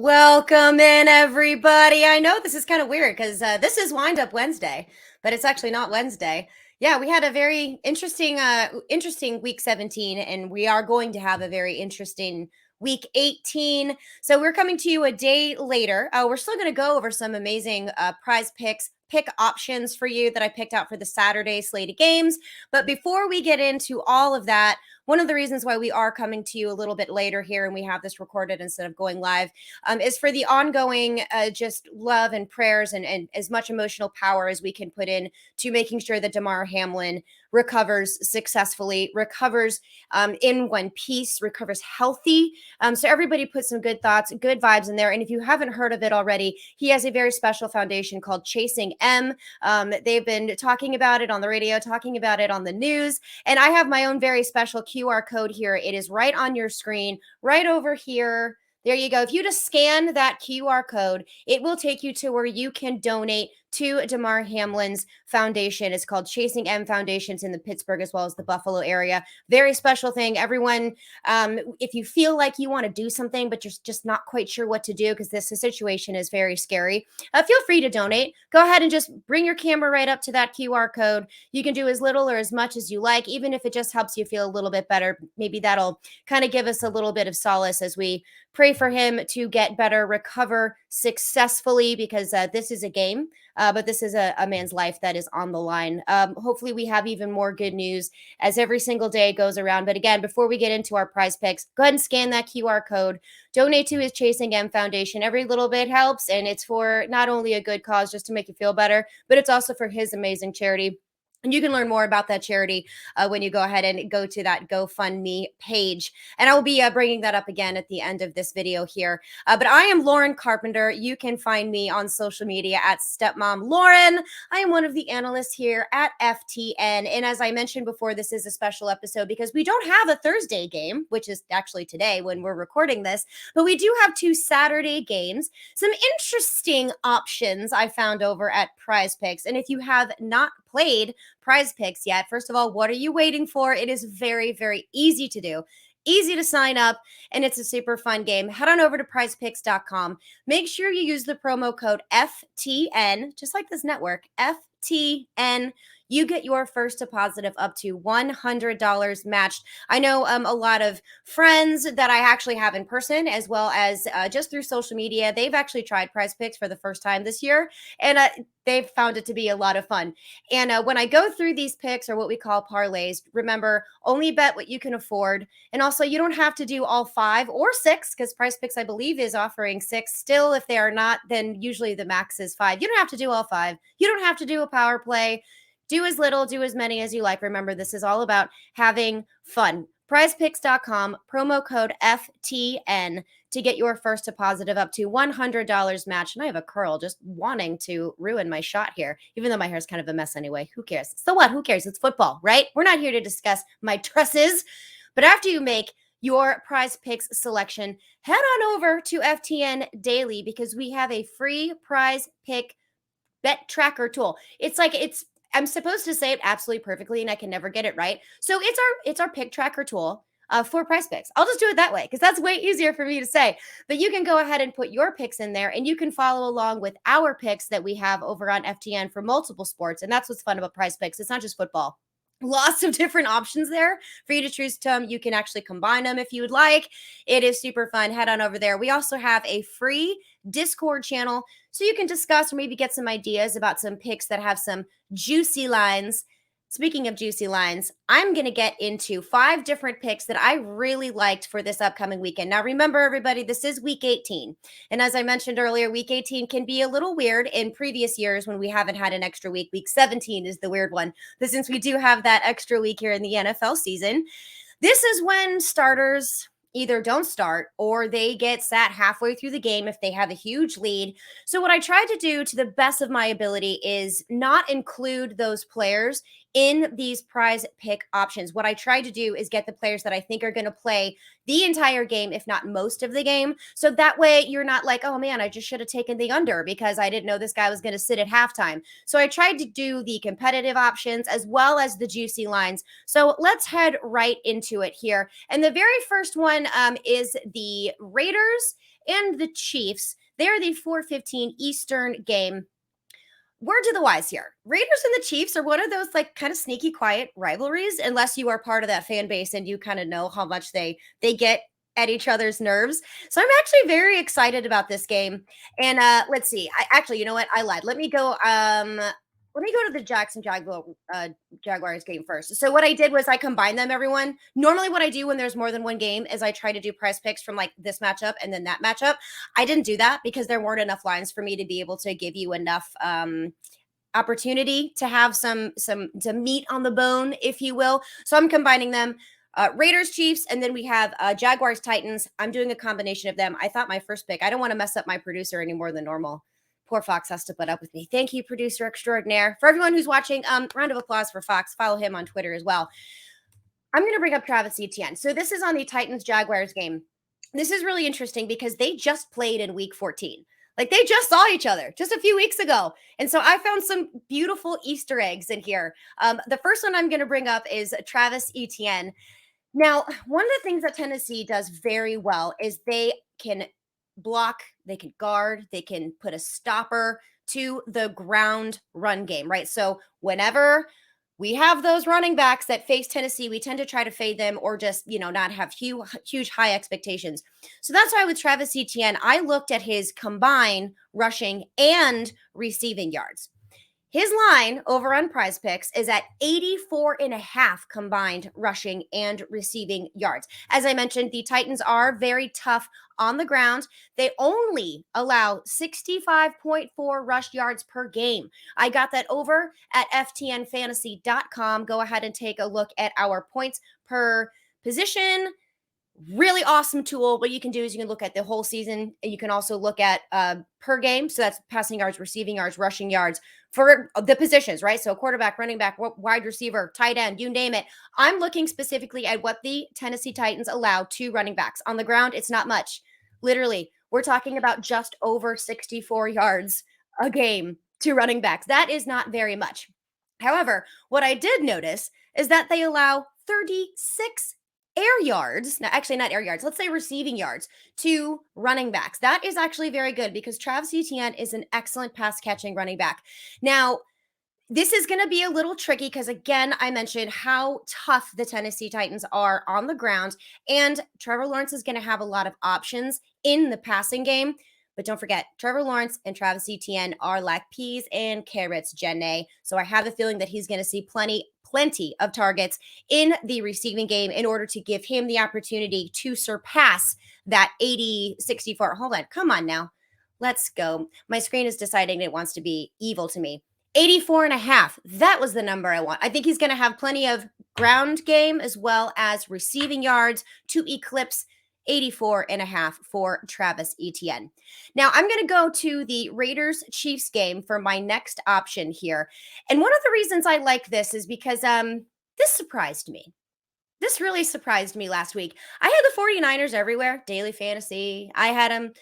Welcome in, everybody. I know this is kind of weird because this is Wind Up Wednesday, but it's actually not Wednesday. Yeah, we had a very interesting week 17, and we are going to have a very interesting week 18. So we're coming to you a day later. We're still going to go over some amazing prize picks. Pick options for you that I picked out for the Saturday slate of games. But before we get into all of that, one of the reasons why we are coming to you a little bit later here and we have this recorded instead of going live is for the ongoing just love and prayers and as much emotional power as we can put in to making sure that Damar Hamlin recovers successfully, recovers in one piece, recovers healthy. So everybody put some good thoughts, good vibes in there. And if you haven't heard of it already, he has a very special foundation called Chasing M. They've been talking about it on the radio, talking about it on the news. And I have my own very special QR code here. It is right on your screen, right over here. There you go. If you just scan that QR code, it will take you to where you can donate to Damar Hamlin's foundation. It's called Chasing M Foundations in the Pittsburgh as well as the Buffalo area. Very special thing. Everyone, if you feel like you want to do something, but you're just not quite sure what to do because this situation is very scary, feel free to donate. Go ahead and just bring your camera right up to that QR code. You can do as little or as much as you like, even if it just helps you feel a little bit better. Maybe that'll kind of give us a little bit of solace as we pray for him to get better, recover successfully, because this is a game, but this is a man's life that is on the line. Hopefully we have even more good news as every single day goes around. But again, before we get into our prize picks, go ahead and scan that QR code, donate to his Chasing M Foundation. Every little bit helps, and it's for not only a good cause just to make you feel better, but it's also for his amazing charity. And you can learn more about that charity when you go ahead and go to that GoFundMe page. And I will be bringing that up again at the end of this video here. But I am Lauren Carpenter. You can find me on social media at Stepmom Lauren. I am one of the analysts here at FTN. And as I mentioned before, this is a special episode because we don't have a Thursday game, which is actually today when we're recording this. But we do have 2 Saturday games. Some interesting options I found over at PrizePicks. And if you have not played PrizePicks yet, first of all, what are you waiting for? It is very, very easy to do, easy to sign up, and it's a super fun game. Head on over to prizepicks.com. Make sure you use the promo code FTN, just like this network, FTN. You get your first deposit of up to $100 matched. I know a lot of friends that I actually have in person, as well as just through social media. They've actually tried PrizePicks for the first time this year, and they've found it to be a lot of fun. And when I go through these picks, or what we call parlays, remember, only bet what you can afford. And also, you don't have to do all 5 or 6, because PrizePicks, I believe, is offering 6. Still, if they are not, then usually the max is 5. You don't have to do all 5. You don't have to do a power play. Do as little, do as many as you like. Remember, this is all about having fun. PrizePicks.com, promo code FTN to get your first deposit of up to $100 match. And I have a curl just wanting to ruin my shot here, even though my hair is kind of a mess anyway. Who cares? So what? Who cares? It's football, right? We're not here to discuss my tresses. But after you make your PrizePicks selection, head on over to FTN Daily, because we have a free prize pick bet tracker tool. I'm supposed to say it absolutely perfectly, and I can never get it right. So it's our pick tracker tool for PrizePicks. I'll just do it that way because that's way easier for me to say. But you can go ahead and put your picks in there, and you can follow along with our picks that we have over on FTN for multiple sports. And that's what's fun about PrizePicks. It's not just football. Lots of different options there for you to choose from. You can actually combine them if you would like. It is super fun. Head on over there. We also have a free Discord channel so you can discuss or maybe get some ideas about some picks that have some juicy lines. Speaking of juicy lines, I'm going to get into 5 different picks that I really liked for this upcoming weekend. Now, remember, everybody, this is week 18. And as I mentioned earlier, week 18 can be a little weird in previous years when we haven't had an extra week. Week 17 is the weird one. But since we do have that extra week here in the NFL season, this is when starters either don't start or they get sat halfway through the game if they have a huge lead. So what I tried to do to the best of my ability is not include those players in these prize pick options. What I tried to do is get the players that I think are going to play the entire game, if not most of the game. So that way you're not like, oh man, I just should have taken the under because I didn't know this guy was going to sit at halftime. So I tried to do the competitive options as well as the juicy lines. So let's head right into it here. And the very first one is the Raiders and the Chiefs. They're the 4:15 Eastern game. Word to the wise here. Raiders and the Chiefs are one of those like kind of sneaky quiet rivalries, unless you are part of that fan base and you kind of know how much they get at each other's nerves. So I'm actually very excited about this game. And let's see. I actually, you know what? I lied. Let me go to the Jaguars game first. So what I did was I combined them, everyone. Normally what I do when there's more than one game is I try to do prize picks from like this matchup and then that matchup. I didn't do that because there weren't enough lines for me to be able to give you enough opportunity to have some meat on the bone, if you will. So I'm combining them. Raiders, Chiefs, and then we have Jaguars, Titans. I'm doing a combination of them. I thought my first pick, I don't want to mess up my producer any more than normal. Poor Fox has to put up with me. Thank you, producer extraordinaire. For everyone who's watching, round of applause for Fox. Follow him on Twitter as well. I'm going to bring up Travis Etienne. So this is on the Titans-Jaguars game. This is really interesting because they just played in week 14. Like they just saw each other just a few weeks ago. And so I found some beautiful Easter eggs in here. The first one I'm going to bring up is Travis Etienne. Now, one of the things that Tennessee does very well is they can block, they can guard, they can put a stopper to the ground run game, right? So whenever we have those running backs that face Tennessee, we tend to try to fade them or just, not have huge high expectations. So that's why with Travis Etienne, I looked at his combined rushing and receiving yards. His line over on PrizePicks is at 84.5 combined rushing and receiving yards. As I mentioned, the Titans are very tough on the ground. They only allow 65.4 rush yards per game. I got that over at FTNFantasy.com. Go ahead and take a look at our points per position. Really awesome tool. What you can do is you can look at the whole season. You can also look at per game. So that's passing yards, receiving yards, rushing yards for the positions, right? So quarterback, running back, wide receiver, tight end, you name it. I'm looking specifically at what the Tennessee Titans allow to running backs. On the ground, it's not much. Literally, we're talking about just over 64 yards a game to running backs. That is not very much. However, what I did notice is that they allow 36 air yards, now actually not air yards, let's say receiving yards to running backs. That is actually very good because Travis Etienne is an excellent pass catching running back. Now, this is going to be a little tricky because, again, I mentioned how tough the Tennessee Titans are on the ground, and Trevor Lawrence is going to have a lot of options in the passing game. But don't forget, Trevor Lawrence and Travis Etienne are like peas and carrots, Jenna. So I have a feeling that he's going to see plenty of targets in the receiving game in order to give him the opportunity to surpass that 80-64. Hold on. Come on now. Let's go. My screen is deciding it wants to be evil to me. 84.5. That was the number I want. I think he's going to have plenty of ground game as well as receiving yards to eclipse 84.5 for Travis Etienne. Now, I'm going to go to the Raiders-Chiefs game for my next option here. And one of the reasons I like this is because this surprised me. This really surprised me last week. I had the 49ers everywhere, daily fantasy. I had them,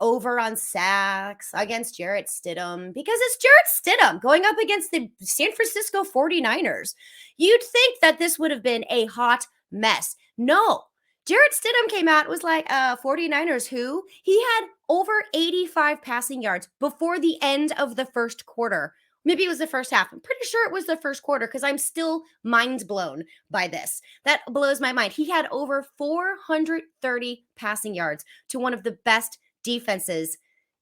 over on sacks against Jarrett Stidham because it's Jarrett Stidham going up against the San Francisco 49ers. You'd think that this would have been a hot mess. No. Jarrett Stidham came out, was like, 49ers who? He had over 85 passing yards before the end of the first quarter. Maybe it was the first half. I'm pretty sure it was the first quarter because I'm still mind blown by this. That blows my mind. He had over 430 passing yards to one of the best defenses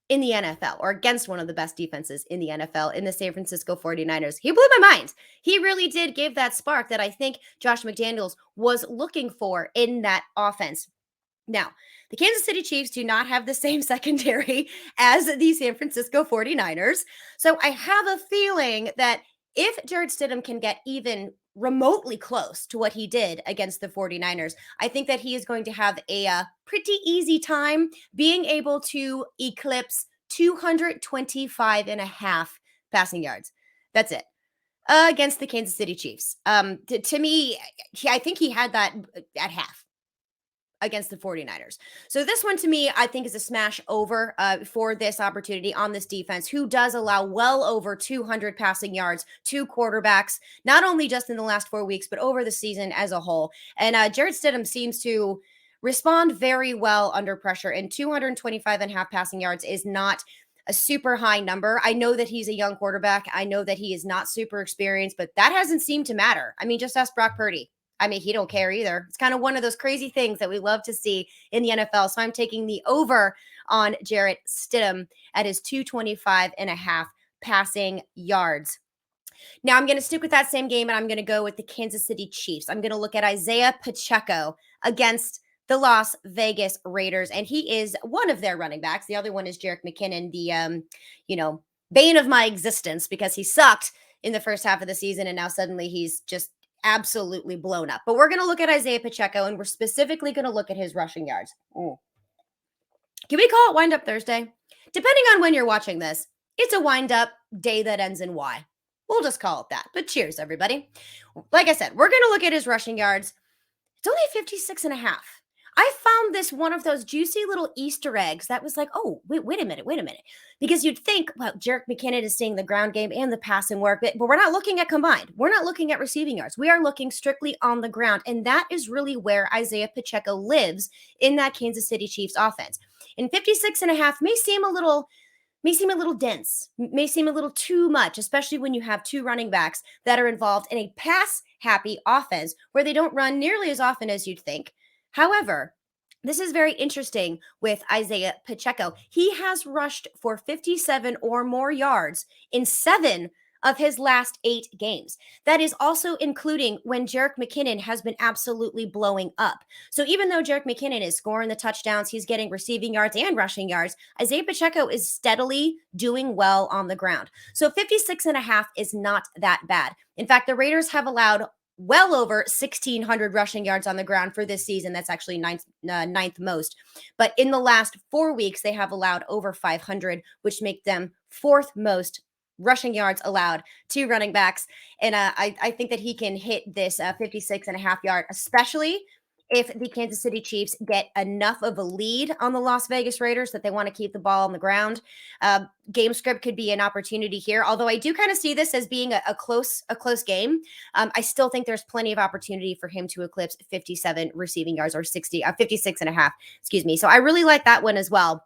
in the NFL, or against one of the best defenses in the NFL, in the San Francisco 49ers. He blew my mind. He really did give that spark that I think Josh McDaniels was looking for in that offense. Now, the Kansas City Chiefs do not have the same secondary as the San Francisco 49ers. So I have a feeling that if Jarrett Stidham can get even remotely close to what he did against the 49ers, I think that he is going to have a pretty easy time being able to eclipse 225.5 passing yards. That's it. Against the Kansas City Chiefs. To me, I think he had that at half against the 49ers. So this one to me, I think is a smash over for this opportunity on this defense, who does allow well over 200 passing yards to quarterbacks, not only just in the last 4 weeks, but over the season as a whole. And Jarrett Stidham seems to respond very well under pressure, and 225.5 passing yards is not a super high number. I know that he's a young quarterback. I know that he is not super experienced, but that hasn't seemed to matter. I mean, just ask Brock Purdy. I mean, he don't care either. It's kind of one of those crazy things that we love to see in the NFL. So I'm taking the over on Jarrett Stidham at his 225.5 passing yards. Now I'm going to stick with that same game, and I'm going to go with the Kansas City Chiefs. I'm going to look at Isaiah Pacheco against the Las Vegas Raiders, and he is one of their running backs. The other one is Jerick McKinnon, the bane of my existence, because he sucked in the first half of the season, and now suddenly he's just absolutely blown up. But we're going to look at Isaiah Pacheco, and we're specifically going to look at his rushing yards. Can we call it Wind Up Thursday? Depending on when you're watching this, it's a wind up day that ends in Y. We'll just call it that. But cheers, everybody. Like I said, we're going to look at his rushing yards. It's only 56.5. I found this one of those juicy little Easter eggs that was like, oh, wait a minute. Because you'd think, well, Jerick McKinnon is seeing the ground game and the passing work, but we're not looking at combined. We're not looking at receiving yards. We are looking strictly on the ground. And that is really where Isaiah Pacheco lives in that Kansas City Chiefs offense. And 56.5 may seem a little dense, may seem a little too much, especially when you have two running backs that are involved in a pass-happy offense where they don't run nearly as often as you'd think. However, this is very interesting with Isaiah Pacheco. He has rushed for 57 or more yards in 7 of his last 8 games. That is also including when Jerick McKinnon has been absolutely blowing up. So even though Jerick McKinnon is scoring the touchdowns, he's getting receiving yards and rushing yards, Isaiah Pacheco is steadily doing well on the ground. So 56.5 is not that bad. In fact, the Raiders have allowed well over 1,600 rushing yards on the ground for this season. That's actually ninth most. But in the last 4 weeks, they have allowed over 500, which make them 4th most rushing yards allowed to running backs. And I think that he can hit this 56.5 yard, especially if the Kansas City Chiefs get enough of a lead on the Las Vegas Raiders that they want to keep the ball on the ground. Game script could be an opportunity here, although I do kind of see this as being a close game. I still think there's plenty of opportunity for him to eclipse 57 receiving yards, or 56.5, excuse me. So I really like that one as well.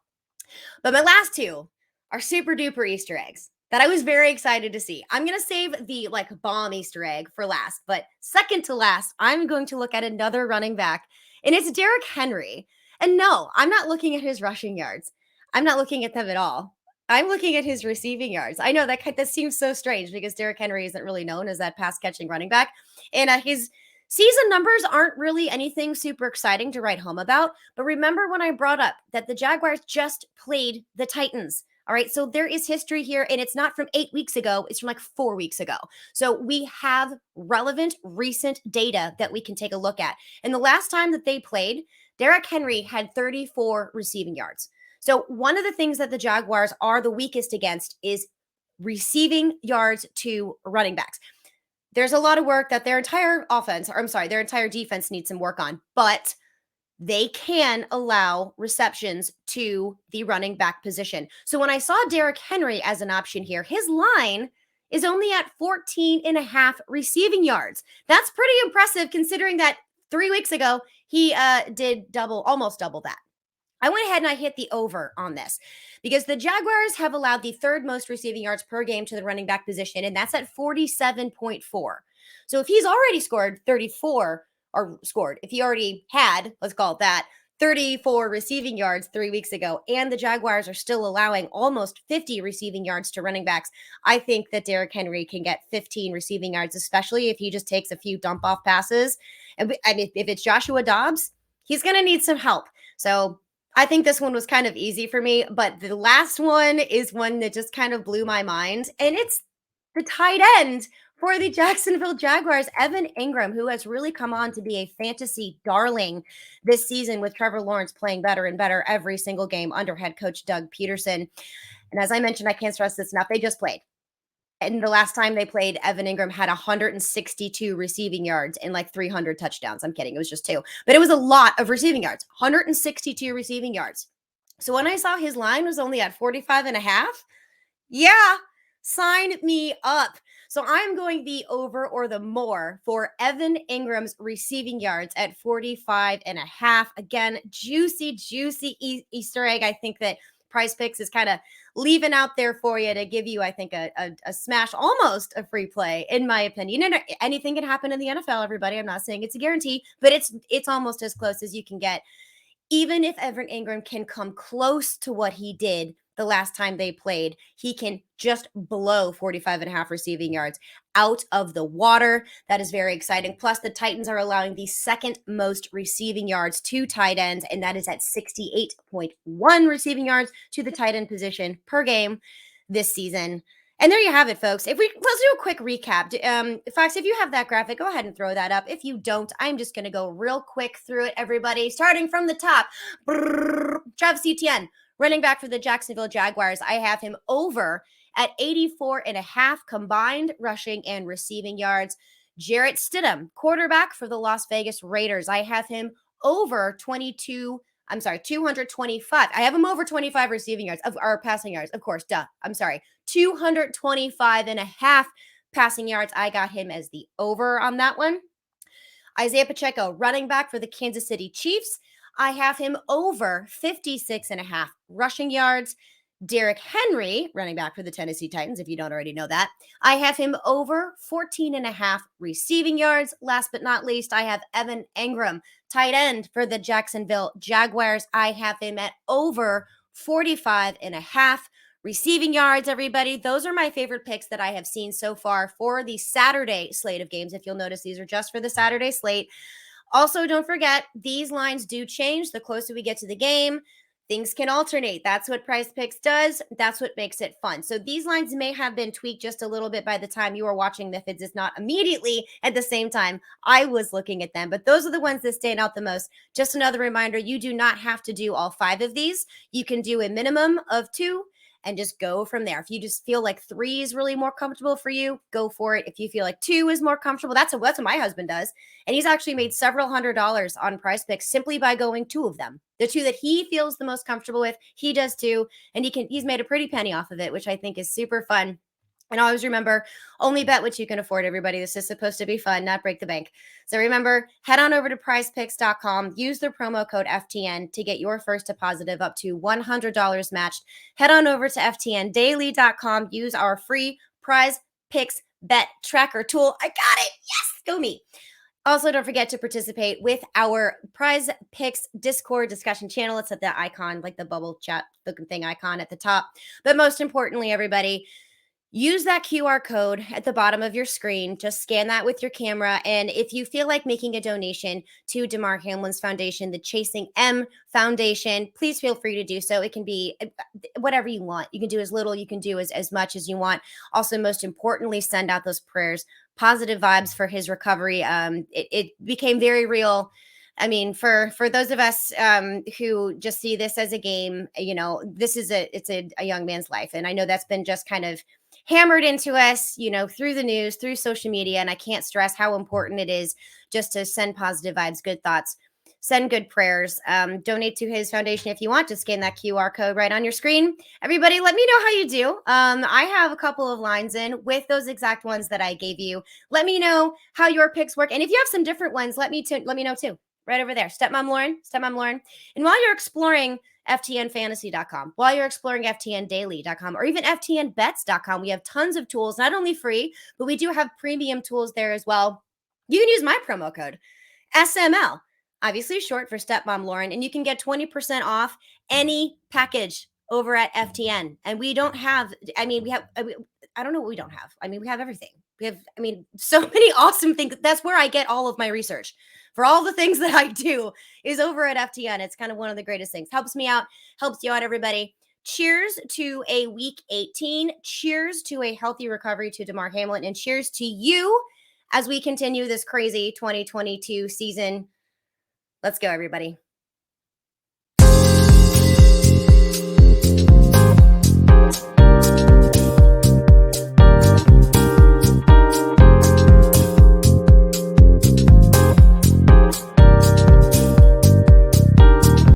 But my last two are super duper Easter eggs that I was very excited to see. I'm going to save the bomb Easter egg for last, but second to last, I'm going to look at another running back, and it's Derrick Henry. And no, I'm not looking at his rushing yards. I'm not looking at them at all. I'm looking at his receiving yards. I know that seems so strange because Derrick Henry isn't really known as that pass catching running back. And his season numbers aren't really anything super exciting to write home about. But remember when I brought up that the Jaguars just played the Titans. All right, so there is history here, and it's not from 8 weeks ago. It's from 4 weeks ago. So we have relevant, recent data that we can take a look at. And the last time that they played, Derrick Henry had 34 receiving yards. So one of the things that the Jaguars are the weakest against is receiving yards to running backs. There's a lot of work that their entire defense needs some work on, but they can allow receptions to the running back position. So when I saw Derrick Henry as an option here, his line is only at 14.5 receiving yards. That's pretty impressive considering that 3 weeks ago, he did almost double that. I went ahead and I hit the over on this because the Jaguars have allowed the 3rd most receiving yards per game to the running back position, and that's at 47.4. So if he's already scored 34, if he already had, let's call it that, 34 receiving yards 3 weeks ago, and the Jaguars are still allowing almost 50 receiving yards to running backs, I think that Derrick Henry can get 15 receiving yards, especially if he just takes a few dump-off passes. And if it's Joshua Dobbs, he's going to need some help. So I think this one was kind of easy for me, but the last one is one that just kind of blew my mind, and it's the tight end for the Jacksonville Jaguars, Evan Ingram, who has really come on to be a fantasy darling this season with Trevor Lawrence playing better and better every single game under head coach Doug Peterson. And as I mentioned, I can't stress this enough, they just played. And the last time they played, Evan Ingram had 162 receiving yards and 300 touchdowns. I'm kidding. It was just 2. But it was a lot of receiving yards, 162 receiving yards. So when I saw his line was only at 45.5, yeah, Sign me up. So I'm going the over or the more for Evan Ingram's receiving yards at 45.5. Again, juicy Easter egg. I think that PrizePicks is kind of leaving out there for you to give you, I think, a smash, almost a free play, in my opinion. You know, anything can happen in the NFL, everybody. I'm not saying it's a guarantee, but it's almost as close as you can get. Even if Evan Ingram can come close to what he did the last time they played, he can just blow 45.5 receiving yards out of the water. That is very exciting. Plus, the Titans are allowing the second most receiving yards to tight ends, and that is at 68.1 receiving yards to the tight end position per game this season. And there you have it, folks. Let's do a quick recap. Fox, if you have that graphic, go ahead and throw that up. If you don't, I'm just going to go real quick through it, everybody. Starting from the top, Travis Etienne, running back for the Jacksonville Jaguars. I have him over at 84.5 combined rushing and receiving yards. Jarrett Stidham, quarterback for the Las Vegas Raiders. I have him over 225. I have him over 25 receiving yards or passing yards. Of course, 225.5 passing yards. I got him as the over on that one. Isaiah Pacheco, running back for the Kansas City Chiefs. I have him over 56.5 rushing yards. Derrick Henry, running back for the Tennessee Titans, if you don't already know that. I have him over 14.5 receiving yards. Last but not least, I have Evan Ingram, tight end for the Jacksonville Jaguars. I have him at over 45.5 receiving yards, everybody. Those are my favorite picks that I have seen so far for the Saturday slate of games. If you'll notice, these are just for the Saturday slate. Also, don't forget, these lines do change the closer we get to the game. Things can alternate. That's what PrizePicks does. That's what makes it fun. So these lines may have been tweaked just a little bit by the time you are watching the vids. It's not immediately at the same time I was looking at them, but those are the ones that stand out the most. Just another reminder, you do not have to do all 5 of these. You can do a minimum of 2 and just go from there. If you just feel like 3 is really more comfortable for you, go for it. If you feel like 2 is more comfortable, that's what my husband does. And he's actually made several $100s on PrizePicks simply by going 2 of them. The 2 that he feels the most comfortable with, he does too. And he's made a pretty penny off of it, which I think is super fun. And always remember, only bet what you can afford, everybody. This is supposed to be fun, not break the bank. So remember, head on over to prizepicks.com. Use the promo code FTN to get your first deposit of up to $100 matched. Head on over to ftndaily.com. Use our free PrizePicks bet tracker tool. I got it. Yes, go me. Also, don't forget to participate with our PrizePicks Discord discussion channel. It's at the icon, like the bubble chat looking thing icon at the top. But most importantly, everybody, use that QR code at the bottom of your screen. Just scan that with your camera. And if you feel like making a donation to Damar Hamlin's foundation, the Chasing M Foundation, please feel free to do so. It can be whatever you want. You can do as little, you can do as much as you want. Also, most importantly, send out those prayers, positive vibes for his recovery. It became very real. I mean, for those of us who just see this as a game, you know, it's a young man's life. And I know that's been just kind of hammered into us, you know, through the news, through social media. And I can't stress how important it is just to send positive vibes, good thoughts, send good prayers, donate to his foundation if you want. Just scan that QR code right on your screen. Everybody, let me know how you do. I have a couple of lines in with those exact ones that I gave you. Let me know how your picks work. And if you have some different ones, let me know too. Right over there, Stepmom Lauren. And while you're exploring FTNfantasy.com, while you're exploring FTNdaily.com, or even FTNbets.com, we have tons of tools, not only free, but we do have premium tools there as well. You can use my promo code, SML, obviously short for Stepmom Lauren, and you can get 20% off any package over at FTN. And we don't have, I don't know what we don't have. I mean, we have everything. We have, so many awesome things. That's where I get all of my research for all the things that I do is over at FTN. It's kind of one of the greatest things. Helps me out, helps you out, everybody. Cheers to a week 18. Cheers to a healthy recovery to Damar Hamlin. And cheers to you as we continue this crazy 2022 season. Let's go, everybody.